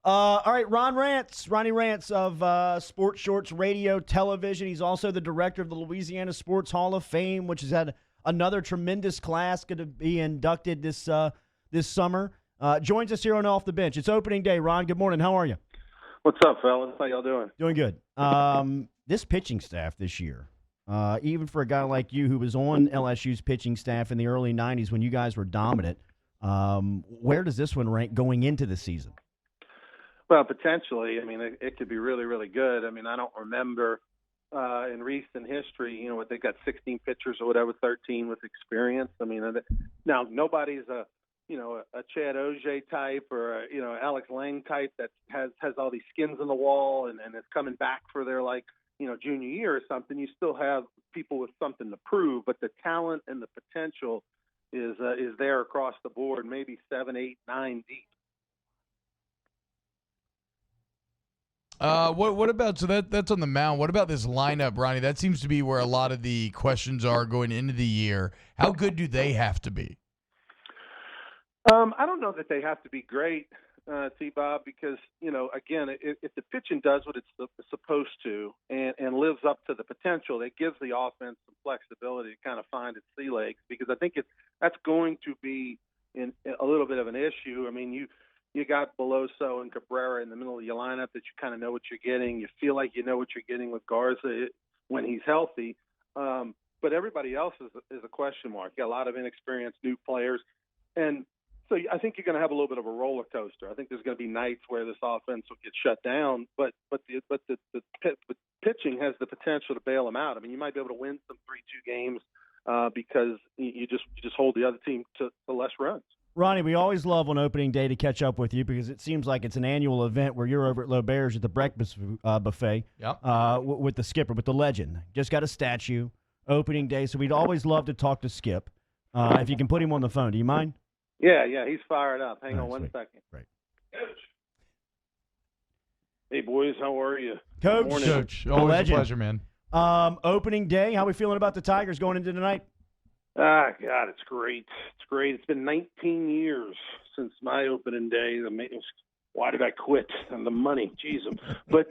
All right, Ronnie Rantz of Sports Shorts Radio, Television. He's also the director of the Louisiana Sports Hall of Fame, which has had another tremendous class going to be inducted this summer. Joins us here on Off the Bench. It's opening day. Ron, good morning. How are you? What's up, fellas? How y'all doing? Doing good. This pitching staff this year, even for a guy like you who was on LSU's pitching staff in the early 90s when you guys were dominant, where does this one rank going into the season? Well, potentially. I mean, it could be really, really good. I mean, I don't remember in recent history, they've got 16 pitchers or whatever, 13 with experience. I mean, now nobody's a Chad Auger type or Alex Lang type that has all these skins in the wall and is coming back for their junior year or something. You still have people with something to prove, but the talent and the potential is there across the board, maybe 7, 8, 9 deep. What about, so that's on the mound. What about this lineup, Ronnie? That seems to be where a lot of the questions are going into the year. How good do they have to be? I don't know that they have to be great, T-Bob, because, again, if the pitching does what it's supposed to and lives up to the potential, it gives the offense some flexibility to kind of find its sea legs, because I think that's going to be a little bit of an issue. I mean, you got Beloso and Cabrera in the middle of your lineup that you kind of know what you're getting. You feel like you know what you're getting with Garza when he's healthy. But everybody else is a question mark. You got a lot of inexperienced new players. And so I think you're going to have a little bit of a roller coaster. I think there's going to be nights where this offense will get shut down, but the pitching has the potential to bail them out. I mean, you might be able to win some 3-2 games because you just hold the other team to less runs. Ronnie, we always love on opening day to catch up with you because it seems like it's an annual event where you're over at L'Auberge at the breakfast buffet with the skipper, with the legend. Just got a statue, opening day, so we'd always love to talk to Skip. If you can put him on the phone, do you mind? Yeah, he's fired up. Hang on one second. Right. Coach. Hey, boys, how are you? Coach. Coach, always a pleasure, man. Opening day, how are we feeling about the Tigers going into tonight? God, it's great. It's great. It's been 19 years since my opening day. Why did I quit? And the money, jeez. But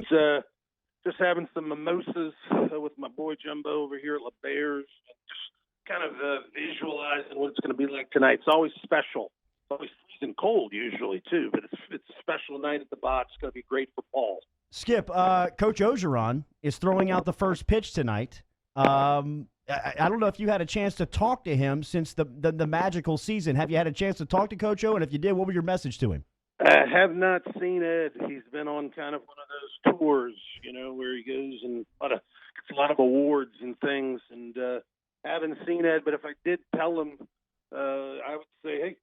just having some mimosas with my boy Jumbo over here at L'Auberge, just kind of visualizing what it's going to be like tonight. It's always special. It's always freezing cold usually too, but it's a special night at the box. It's going to be great for Paul. Skip, Coach Ogeron is throwing out the first pitch tonight. I don't know if you had a chance to talk to him since the magical season. Have you had a chance to talk to Coach O? And if you did, what was your message to him? I have not seen Ed. He's been on kind of one of those tours, where he goes and gets a lot of awards and things. And haven't seen Ed, but if I did tell him, I would say, hey,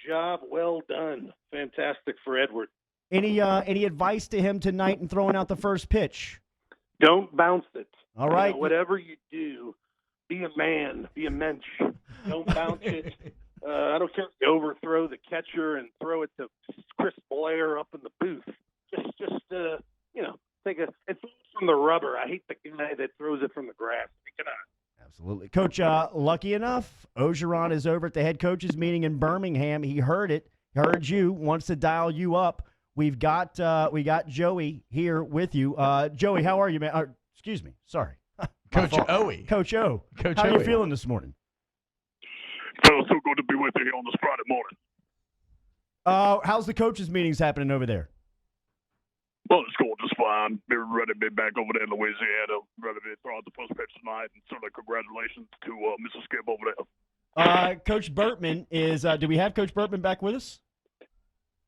job well done. Fantastic for Edward. Any advice to him tonight in throwing out the first pitch? Don't bounce it. All right. Whatever you do, be a man, be a mensch. Don't bounce it. I don't care if you overthrow the catcher and throw it to Chris Blair up in the booth. Just take it from the rubber. I hate the guy that throws it from the grass. Pick it up. Absolutely. Coach, lucky enough, Ogeron is over at the head coaches meeting in Birmingham. He heard it. Heard you. Wants to dial you up. We got Joey here with you. Joey, how are you, man? Excuse me. Sorry. Coach O. Coach O. Coach how are O. you feeling this morning? Feels so good to be with you here on this Friday morning. How's the coaches meetings happening over there? Well, it's going just fine. Be ready to be back over there in Louisiana. Ready to throw out the first pitch tonight. And certainly congratulations to Mr. Skip over there. Coach Bertman is do we have Coach Bertman back with us?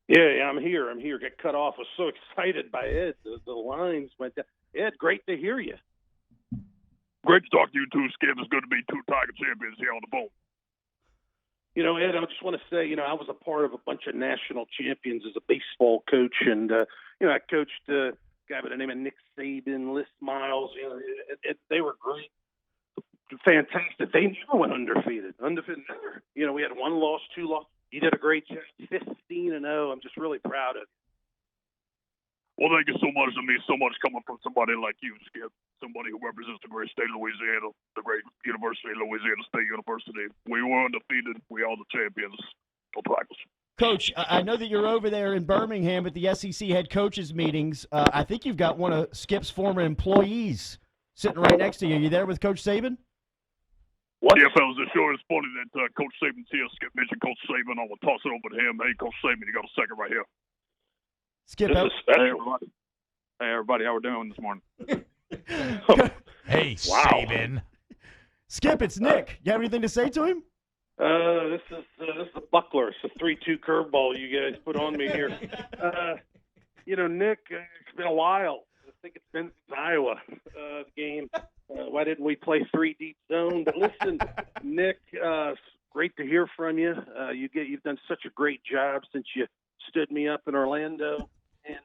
Yeah, I'm here. Got cut off. I was so excited by Ed. The lines went down. Ed, great to hear you. Great to talk to you too, Skip. It's good to be two Tiger champions here on the phone. Ed, I just want to say, I was a part of a bunch of national champions as a baseball coach, and I coached a guy by the name of Nick Saban, Les Miles. They were great, fantastic. They never went undefeated. Never. We had one loss, two loss. You did a great job, 15-0. I'm just really proud of you. Well, thank you so much. It means so much coming from somebody like you, Skip. Somebody who represents the great state of Louisiana, the great University of Louisiana State University. We were undefeated. We are the champions. Go Tigers. Coach, I know that you're over there in Birmingham at the SEC head coaches meetings. I think you've got one of Skip's former employees sitting right next to you. You there with Coach Saban? What? Yeah, fellas, it sure is funny that Coach Saban's here. Skip mentioned Coach Saban. I'm going to toss it over to him. Hey, Coach Saban, you got a second right here. Skip, This is special. Hey, everybody, how we doing this morning? Hey, Wow. Saban. Skip, it's Nick. You have anything to say to him? This is a buckler. It's a 3-2 curveball you guys put on me here. Nick, it's been a while. I think it's been since Iowa game. Why didn't we play 3 deep zone? But listen, Nick, it's great to hear from you. You've done such a great job since you stood me up in Orlando. And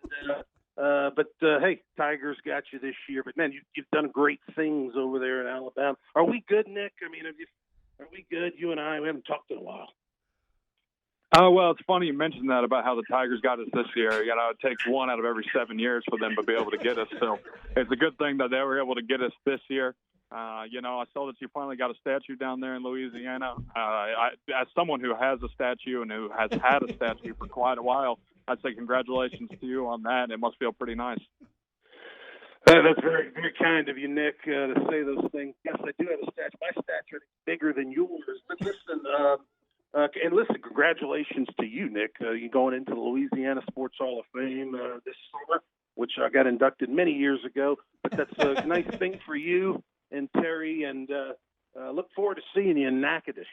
hey, Tigers got you this year. But man, you've done great things over there in Alabama. Are we good, Nick? I mean, are we good? You and I, we haven't talked in a while. Well, it's funny you mentioned that about how the Tigers got us this year. It takes 1 out of every 7 years for them to be able to get us. So it's a good thing that they were able to get us this year. I saw that you finally got a statue down there in Louisiana. As someone who has a statue and who has had a statue for quite a while, I'd say congratulations to you on that. It must feel pretty nice. That's very, very kind of you, Nick, to say those things. Yes, I do have a statue. My statue is bigger than yours. But listen, congratulations to you, Nick. You're going into the Louisiana Sports Hall of Fame this summer, which I got inducted many years ago. But that's a nice thing for you and Terry, and look forward to seeing you in Natchitoches.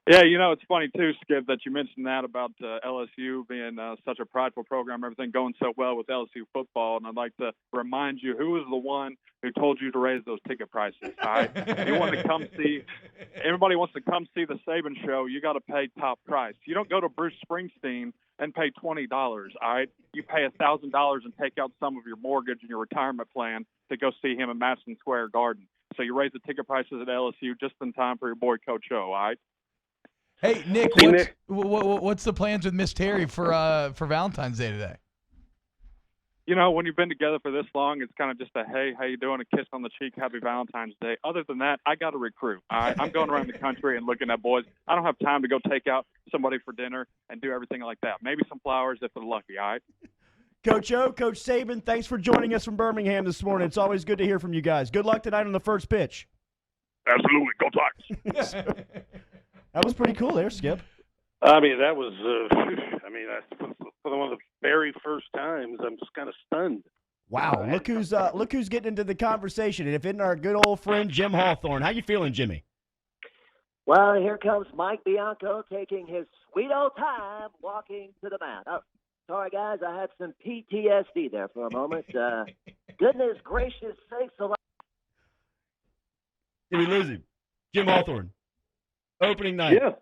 Yeah, it's funny too, Skip, that you mentioned that about LSU being such a prideful program, everything going so well with LSU football. And I'd like to remind you, who was the one who told you to raise those ticket prices? All right, you want to come see? Everybody wants to come see the Saban show. You got to pay top price. You don't go to Bruce Springsteen and pay $20. All right, you pay $1,000 and take out some of your mortgage and your retirement plan to go see him in Madison Square Garden. So you raise the ticket prices at LSU just in time for your boy Coach O. All right. Hey, Nick, what's the plans with Miss Terry for Valentine's Day today? When you've been together for this long, it's kind of just a, hey, how you doing, a kiss on the cheek, happy Valentine's Day. Other than that, I got to recruit. All right? I'm going around the country and looking at boys. I don't have time to go take out somebody for dinner and do everything like that. Maybe some flowers if they're lucky, all right? Coach O, Coach Saban, thanks for joining us from Birmingham this morning. It's always good to hear from you guys. Good luck tonight on the first pitch. Absolutely. Go Tigers. That was pretty cool there, Skip. I mean, that was, that's for one of the very first times. I'm just kind of stunned. Wow, look who's getting into the conversation. And if it's our good old friend Jim Hawthorne. How you feeling, Jimmy? Well, here comes Mike Bianco taking his sweet old time walking to the mound. Oh, sorry, guys, I had some PTSD there for a moment. Goodness gracious sakes alive. Did we lose him? Jim Hawthorne. Opening night. Yeah.